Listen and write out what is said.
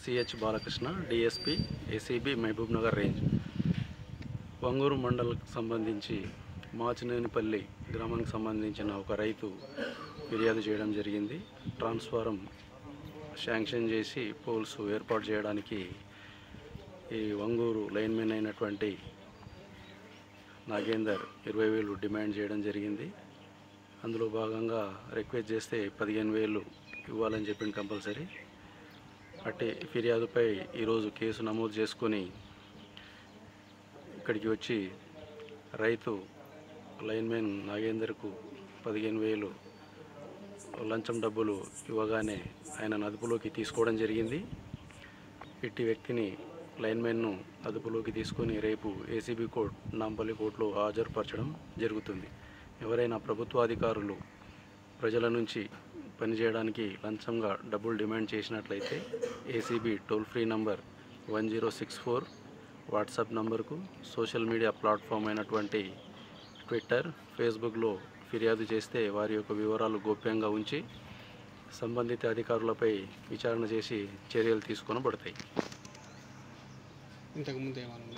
CH Balakrishna, DSP ACB Mahabubnagar range. Vanguru మండలకు సంబంధించి మాచినేనిపల్లి గ్రామానికి సంబంధించిన ఒక రైతు ఫిర్యాదు చేయడం జరిగింది. ట్రాన్స్ఫారం శాంక్షన్ చేసి పోల్స్ ఏర్పాటు చేయడానికి ఈ వంగూరు లైన్మెన్ అయినటువంటి నాగేందర్ 20,000 డిమాండ్ చేయడం జరిగింది. అందులో భాగంగా రిక్వెస్ట్ చేస్తే 15,000 ఇవ్వాలని చెప్పింది కంపల్సరీ. అట్టే ఫిర్యాదుపై ఈరోజు కేసు నమోదు చేసుకొని ఇక్కడికి వచ్చి రైతు లైన్మెన్ నాగేందర్కు 15,000 లంచం డబ్బులు ఇవ్వగానే ఆయన అదుపులోకి తీసుకోవడం జరిగింది. ఇట్టి వ్యక్తిని లైన్మెన్ను అదుపులోకి తీసుకొని రేపు ఏసీబీ కోర్ట్ నాంపల్లి కోర్టులో హాజరుపరచడం జరుగుతుంది. ఎవరైనా ప్రభుత్వ అధికారులు ప్రజల నుంచి పనిచేయడానికి లంచంగా డబ్బులు డిమాండ్ చేసినట్లయితే ACB toll free number 1064 WhatsApp నంబర్కు సోషల్ మీడియా ప్లాట్ఫామ్ అయినటువంటి ట్విట్టర్, ఫేస్బుక్లో ఫిర్యాదు చేస్తే వారి యొక్క వివరాలు గోప్యంగా ఉంచి సంబంధిత అధికారులపై విచారణ చేసి చర్యలు తీసుకొనబడతాయి. ఇంతకుముందు ఏమన్నా